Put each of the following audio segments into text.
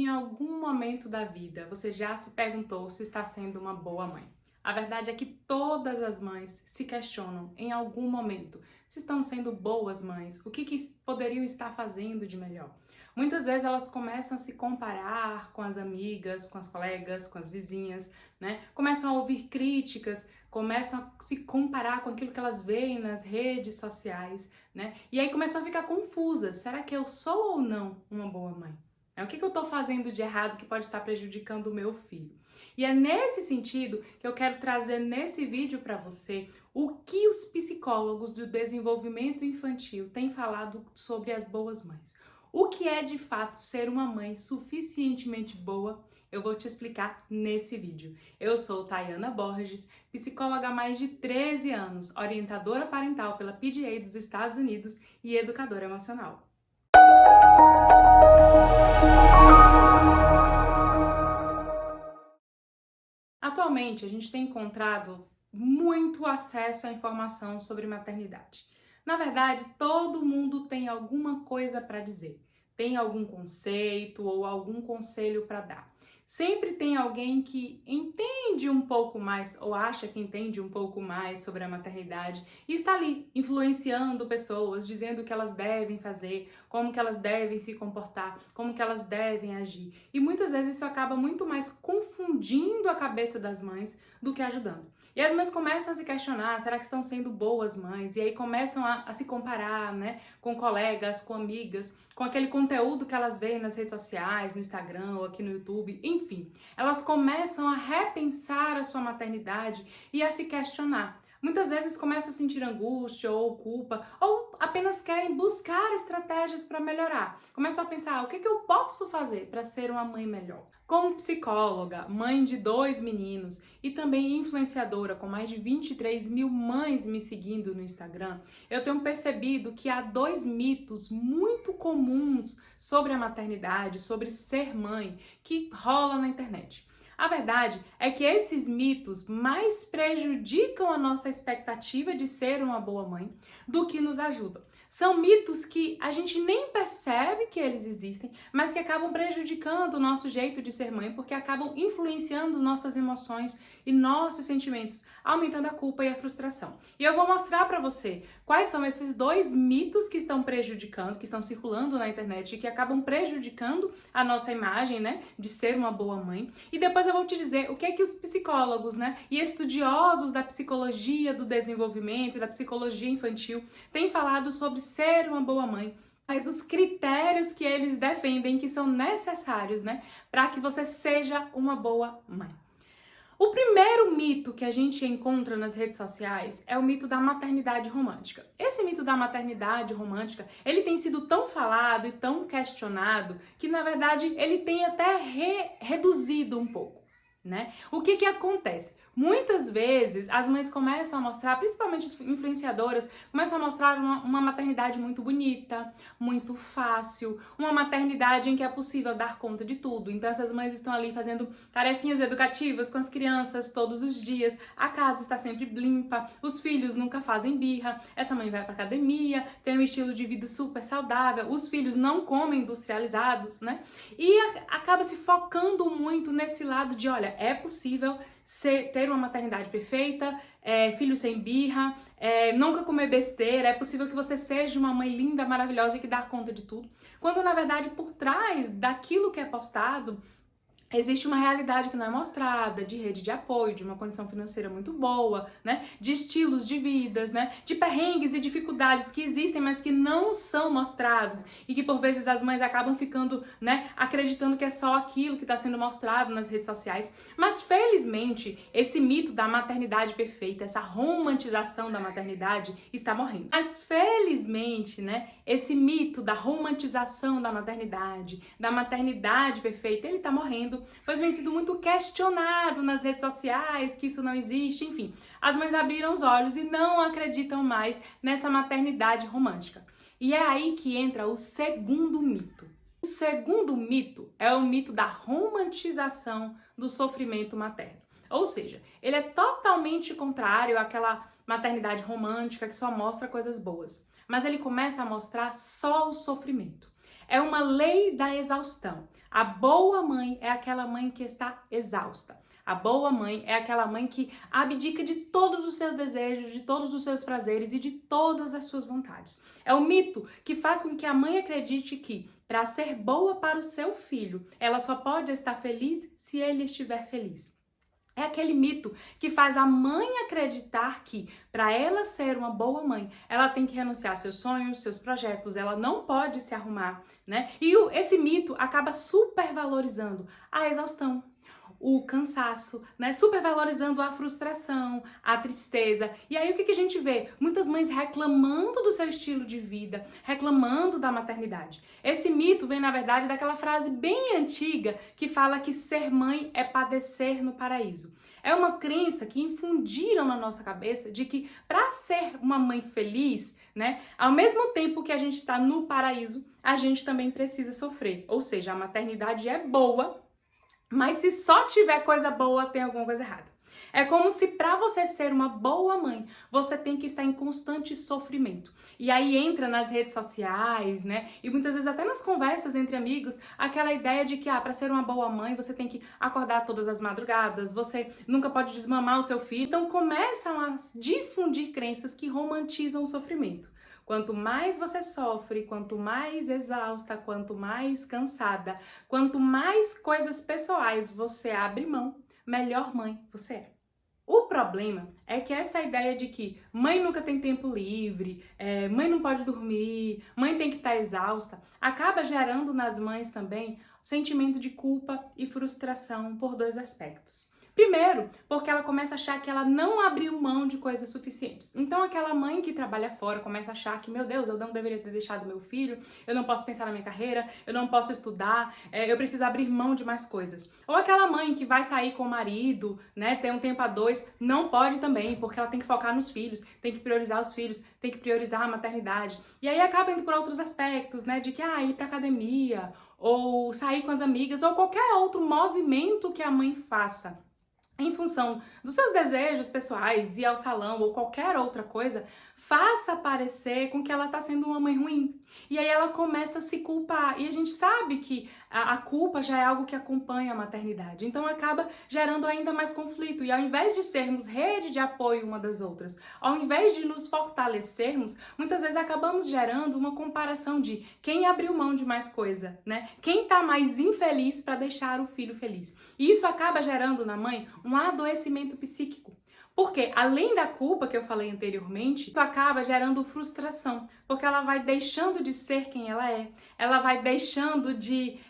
Em algum momento da vida, você já se perguntou se está sendo uma boa mãe? A verdade é que todas as mães se questionam em algum momento se estão sendo boas mães, o que poderiam estar fazendo de melhor. Muitas vezes elas começam a se comparar com as amigas, com as colegas, com as vizinhas, né? Começam a ouvir críticas, começam a se comparar com aquilo que elas veem nas redes sociais, né? E aí começam a ficar confusas. Será que eu sou ou não uma boa mãe? O que eu estou fazendo de errado que pode estar prejudicando o meu filho? E é nesse sentido que eu quero trazer nesse vídeo para você o que os psicólogos do desenvolvimento infantil têm falado sobre as boas mães. O que é de fato ser uma mãe suficientemente boa? Eu vou te explicar nesse vídeo. Eu sou Tayana Borges, psicóloga há mais de 13 anos, orientadora parental pela PDA dos Estados Unidos e educadora emocional. Atualmente, a gente tem encontrado muito acesso à informação sobre maternidade. Na verdade, todo mundo tem alguma coisa para dizer, tem algum conceito ou algum conselho para dar. Sempre tem alguém que entende um pouco mais ou acha que entende um pouco mais sobre a maternidade e está ali influenciando pessoas, dizendo o que elas devem fazer, como que elas devem se comportar, como que elas devem agir. E muitas vezes isso acaba muito mais confundindo a cabeça das mães do que ajudando. E as mães começam a se questionar, será que estão sendo boas mães? E aí começam a se comparar, né, com colegas, com amigas, com aquele conteúdo que elas veem nas redes sociais, no Instagram ou aqui no YouTube, enfim. Elas começam a repensar a sua maternidade e a se questionar. Muitas vezes começam a sentir angústia ou culpa, ou apenas querem buscar estratégias para melhorar. Começam a pensar, o que eu posso fazer para ser uma mãe melhor? Como psicóloga, mãe de 2 meninos e também influenciadora com mais de 23 mil mães me seguindo no Instagram, eu tenho percebido que há 2 mitos muito comuns sobre a maternidade, sobre ser mãe, que rola na internet. A verdade é que esses mitos mais prejudicam a nossa expectativa de ser uma boa mãe do que nos ajudam. São mitos que a gente nem percebe que eles existem, mas que acabam prejudicando o nosso jeito de ser mãe, porque acabam influenciando nossas emoções e nossos sentimentos, aumentando a culpa e a frustração. E eu vou mostrar para você quais são esses 2 mitos que estão prejudicando, que estão circulando na internet e que acabam prejudicando a nossa imagem, né, de ser uma boa mãe. E depois eu vou te dizer o que é que os psicólogos, né, e estudiosos da psicologia do desenvolvimento e da psicologia infantil têm falado sobre ser uma boa mãe, mas os critérios que eles defendem que são necessários, né, para que você seja uma boa mãe. O primeiro mito que a gente encontra nas redes sociais é o mito da maternidade romântica. Esse mito da maternidade romântica, ele tem sido tão falado e tão questionado que, na verdade, ele tem até reduzido um pouco, né? O que acontece? Muitas vezes as mães começam a mostrar, principalmente as influenciadoras, começam a mostrar uma maternidade muito bonita, muito fácil, uma maternidade em que é possível dar conta de tudo. Então essas mães estão ali fazendo tarefinhas educativas com as crianças todos os dias, a casa está sempre limpa, os filhos nunca fazem birra, essa mãe vai pra academia, tem um estilo de vida super saudável, os filhos não comem industrializados, né? E acaba se focando muito nesse lado de, olha, é possível ter uma maternidade perfeita, filho sem birra, nunca comer besteira, é possível que você seja uma mãe linda, maravilhosa e que dá conta de tudo. Quando, na verdade, por trás daquilo que é postado, existe uma realidade que não é mostrada, de rede de apoio, de uma condição financeira muito boa, né? De estilos de vidas, né? De perrengues e dificuldades que existem, mas que não são mostrados e que por vezes as mães acabam ficando, né, acreditando que é só aquilo que está sendo mostrado nas redes sociais. Mas felizmente, esse mito da maternidade perfeita, essa romantização da maternidade está morrendo. Mas felizmente, né, esse mito da romantização da maternidade perfeita, ele está morrendo, pois vem sido muito questionado nas redes sociais, que isso não existe, enfim. As mães abriram os olhos e não acreditam mais nessa maternidade romântica. E é aí que entra o segundo mito. O segundo mito é o mito da romantização do sofrimento materno. Ou seja, ele é totalmente contrário àquela maternidade romântica que só mostra coisas boas. Mas ele começa a mostrar só o sofrimento. É uma lei da exaustão. A boa mãe é aquela mãe que está exausta. A boa mãe é aquela mãe que abdica de todos os seus desejos, de todos os seus prazeres e de todas as suas vontades. É o mito que faz com que a mãe acredite que, para ser boa para o seu filho, ela só pode estar feliz se ele estiver feliz. É aquele mito que faz a mãe acreditar que, para ela ser uma boa mãe, ela tem que renunciar a seus sonhos, seus projetos, ela não pode se arrumar, né? E esse mito acaba supervalorizando a exaustão, o cansaço, né? Supervalorizando a frustração, a tristeza. E aí o que a gente vê? Muitas mães reclamando do seu estilo de vida, reclamando da maternidade. Esse mito vem, na verdade, daquela frase bem antiga que fala que ser mãe é padecer no paraíso. É uma crença que infundiram na nossa cabeça de que para ser uma mãe feliz, né, ao mesmo tempo que a gente está no paraíso, a gente também precisa sofrer. Ou seja, a maternidade é boa, mas se só tiver coisa boa, tem alguma coisa errada. É como se para você ser uma boa mãe, você tem que estar em constante sofrimento. E aí entra nas redes sociais, né? E muitas vezes até nas conversas entre amigos, aquela ideia de que, para ser uma boa mãe, você tem que acordar todas as madrugadas, você nunca pode desmamar o seu filho. Então começam a difundir crenças que romantizam o sofrimento. Quanto mais você sofre, quanto mais exausta, quanto mais cansada, quanto mais coisas pessoais você abre mão, melhor mãe você é. O problema é que essa ideia de que mãe nunca tem tempo livre, mãe não pode dormir, mãe tem que estar exausta, acaba gerando nas mães também sentimento de culpa e frustração por dois aspectos. Primeiro, porque ela começa a achar que ela não abriu mão de coisas suficientes. Então aquela mãe que trabalha fora começa a achar que, meu Deus, eu não deveria ter deixado meu filho, eu não posso pensar na minha carreira, eu não posso estudar, eu preciso abrir mão de mais coisas. Ou aquela mãe que vai sair com o marido, né, ter um tempo a dois, não pode também, porque ela tem que focar nos filhos, tem que priorizar os filhos, tem que priorizar a maternidade. E aí acaba indo por outros aspectos, né, de que ir pra academia, ou sair com as amigas, ou qualquer outro movimento que a mãe faça em função dos seus desejos pessoais, ir ao salão ou qualquer outra coisa, faça parecer com que ela está sendo uma mãe ruim. E aí ela começa a se culpar. E a gente sabe que a culpa já é algo que acompanha a maternidade. Então acaba gerando ainda mais conflito. E ao invés de sermos rede de apoio uma das outras, ao invés de nos fortalecermos, muitas vezes acabamos gerando uma comparação de quem abriu mão de mais coisa, né? Quem está mais infeliz para deixar o filho feliz. E isso acaba gerando na mãe um adoecimento psíquico. Porque, além da culpa que eu falei anteriormente, isso acaba gerando frustração, porque ela vai deixando de ser quem ela vai deixando de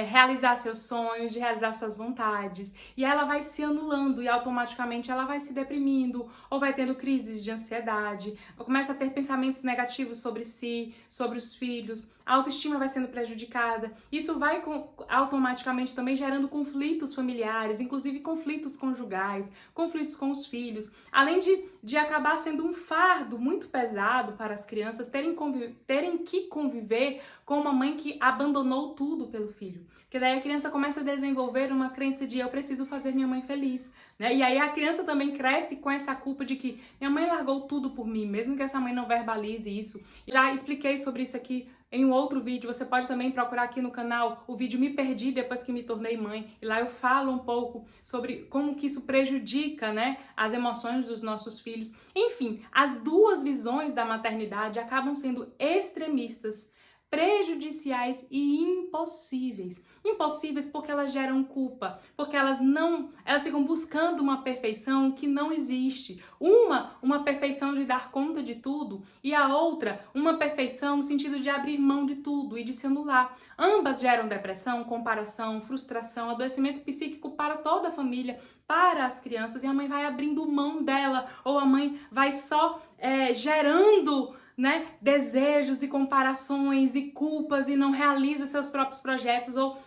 realizar seus sonhos, de realizar suas vontades, e ela vai se anulando e automaticamente ela vai se deprimindo, ou vai tendo crises de ansiedade, começa a ter pensamentos negativos sobre si, sobre os filhos, a autoestima vai sendo prejudicada. Isso vai automaticamente também gerando conflitos familiares, inclusive conflitos conjugais, conflitos com os filhos, além de acabar sendo um fardo muito pesado para as crianças terem que conviver com uma mãe que abandonou tudo pelo filho. Porque daí a criança começa a desenvolver uma crença de eu preciso fazer minha mãe feliz, né? E aí a criança também cresce com essa culpa de que minha mãe largou tudo por mim, mesmo que essa mãe não verbalize isso. Já expliquei sobre isso aqui em um outro vídeo, você pode também procurar aqui no canal o vídeo Me Perdi Depois que Me Tornei Mãe, e lá eu falo um pouco sobre como que isso prejudica, né, as emoções dos nossos filhos. Enfim, as duas visões da maternidade acabam sendo extremistas, prejudiciais e impossíveis. Impossíveis porque elas geram culpa, porque elas ficam buscando uma perfeição que não existe. Uma perfeição de dar conta de tudo e a outra, uma perfeição no sentido de abrir mão de tudo e de se anular. Ambas geram depressão, comparação, frustração, adoecimento psíquico para toda a família, para as crianças, e a mãe vai abrindo mão dela, ou a mãe vai só gerando, né, desejos e comparações e culpas e não realiza seus próprios projetos, ou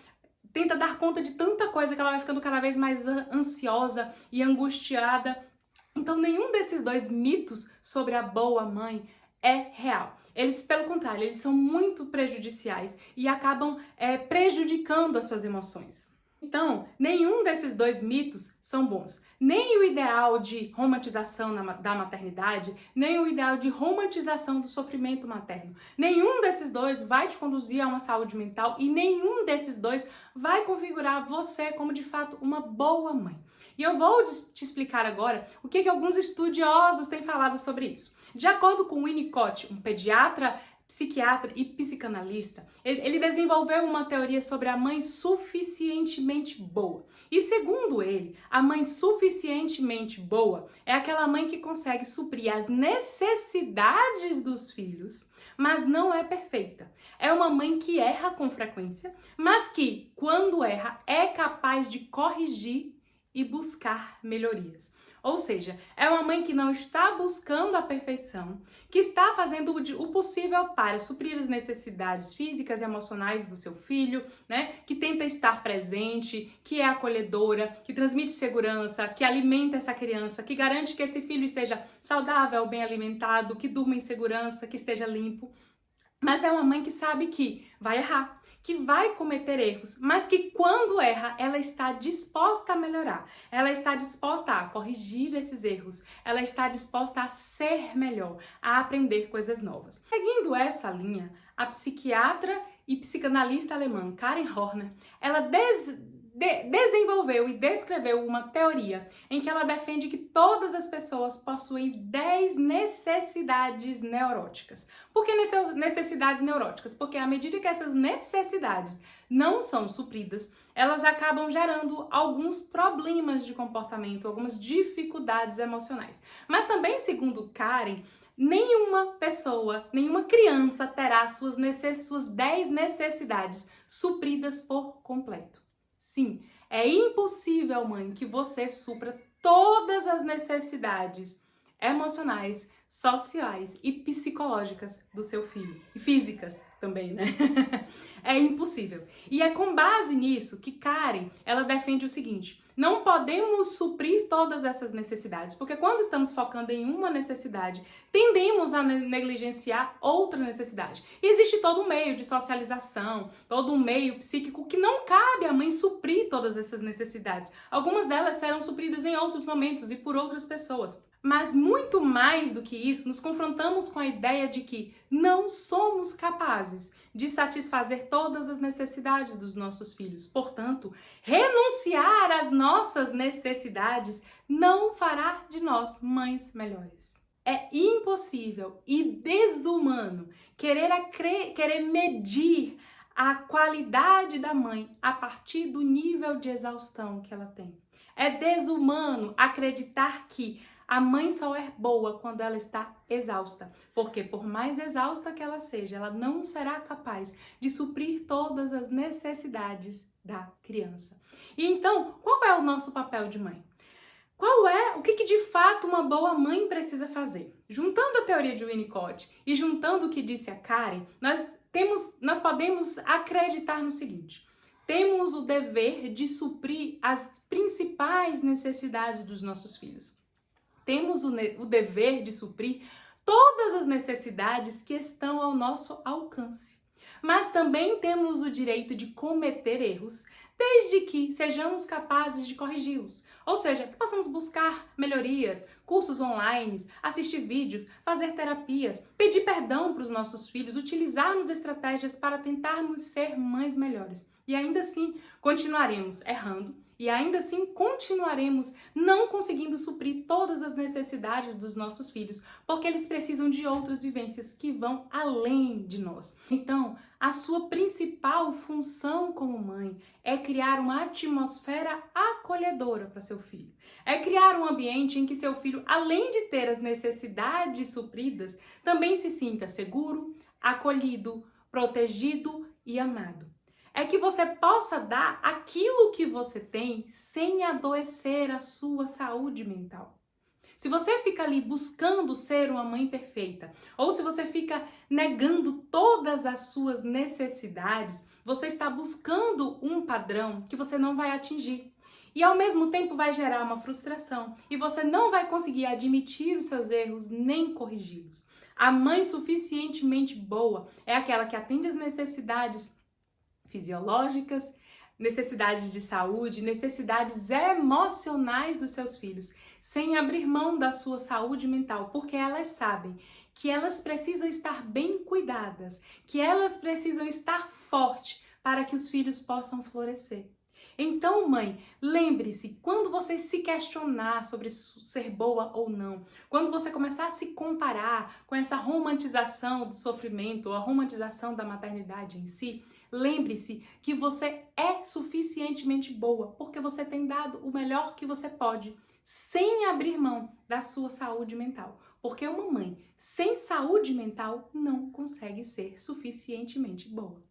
tenta dar conta de tanta coisa que ela vai ficando cada vez mais ansiosa e angustiada. Então nenhum desses dois mitos sobre a boa mãe é real. Eles, pelo contrário, eles são muito prejudiciais e acabam prejudicando as suas emoções. Então, nenhum desses dois mitos são bons. Nem o ideal de romantização da maternidade, nem o ideal de romantização do sofrimento materno. Nenhum desses dois vai te conduzir a uma saúde mental e nenhum desses dois vai configurar você como, de fato, uma boa mãe. E eu vou te explicar agora o que alguns estudiosos têm falado sobre isso. De acordo com Winnicott, um pediatra, psiquiatra e psicanalista, ele desenvolveu uma teoria sobre a mãe suficientemente boa. E segundo ele, a mãe suficientemente boa é aquela mãe que consegue suprir as necessidades dos filhos, mas não é perfeita. É uma mãe que erra com frequência, mas que, quando erra, é capaz de corrigir e buscar melhorias. Ou seja, é uma mãe que não está buscando a perfeição, que está fazendo o possível para suprir as necessidades físicas e emocionais do seu filho, né? Que tenta estar presente, que é acolhedora, que transmite segurança, que alimenta essa criança, que garante que esse filho esteja saudável, bem alimentado, que durma em segurança, que esteja limpo. Mas é uma mãe que sabe que vai errar, que vai cometer erros, mas que quando erra, ela está disposta a melhorar, ela está disposta a corrigir esses erros, ela está disposta a ser melhor, a aprender coisas novas. Seguindo essa linha, a psiquiatra e psicanalista alemã Karen Horner, ela desenvolveu e descreveu uma teoria em que ela defende que todas as pessoas possuem 10 necessidades neuróticas. Por que necessidades neuróticas? Porque à medida que essas necessidades não são supridas, elas acabam gerando alguns problemas de comportamento, algumas dificuldades emocionais. Mas também, segundo Karen, nenhuma pessoa, nenhuma criança terá suas 10 necessidades supridas por completo. Sim, é impossível, mãe, que você supra todas as necessidades emocionais, sociais e psicológicas do seu filho. E físicas também, né? É impossível. E é com base nisso que Karen, ela defende o seguinte: não podemos suprir todas essas necessidades, porque quando estamos focando em uma necessidade, tendemos a negligenciar outra necessidade. E existe todo um meio de socialização, todo um meio psíquico que não cabe à mãe suprir todas essas necessidades. Algumas delas serão supridas em outros momentos e por outras pessoas. Mas muito mais do que isso, nos confrontamos com a ideia de que não somos capazes de satisfazer todas as necessidades dos nossos filhos. Portanto, renunciar às nossas necessidades não fará de nós mães melhores. É impossível e desumano querer medir a qualidade da mãe a partir do nível de exaustão que ela tem. É desumano acreditar que a mãe só é boa quando ela está exausta, porque por mais exausta que ela seja, ela não será capaz de suprir todas as necessidades da criança. E então, qual é o nosso papel de mãe? O que de fato uma boa mãe precisa fazer? Juntando a teoria de Winnicott e juntando o que disse a Karen, nós podemos acreditar no seguinte: temos o dever de suprir as principais necessidades dos nossos filhos. Temos o dever de suprir todas as necessidades que estão ao nosso alcance. Mas também temos o direito de cometer erros, desde que sejamos capazes de corrigi-los. Ou seja, que possamos buscar melhorias, cursos online, assistir vídeos, fazer terapias, pedir perdão para os nossos filhos, utilizarmos estratégias para tentarmos ser mães melhores. E ainda assim, continuaremos errando. E ainda assim continuaremos não conseguindo suprir todas as necessidades dos nossos filhos, porque eles precisam de outras vivências que vão além de nós. Então, a sua principal função como mãe é criar uma atmosfera acolhedora para seu filho. É criar um ambiente em que seu filho, além de ter as necessidades supridas, também se sinta seguro, acolhido, protegido e amado. É que você possa dar aquilo que você tem sem adoecer a sua saúde mental. Se você fica ali buscando ser uma mãe perfeita, ou se você fica negando todas as suas necessidades, você está buscando um padrão que você não vai atingir. E ao mesmo tempo vai gerar uma frustração e você não vai conseguir admitir os seus erros nem corrigi-los. A mãe suficientemente boa é aquela que atende às necessidades fisiológicas, necessidades de saúde, necessidades emocionais dos seus filhos, sem abrir mão da sua saúde mental, porque elas sabem que elas precisam estar bem cuidadas, que elas precisam estar fortes para que os filhos possam florescer. Então, mãe, lembre-se, quando você se questionar sobre ser boa ou não, quando você começar a se comparar com essa romantização do sofrimento ou a romantização da maternidade em si, lembre-se que você é suficientemente boa, porque você tem dado o melhor que você pode, sem abrir mão da sua saúde mental. Porque uma mãe sem saúde mental não consegue ser suficientemente boa.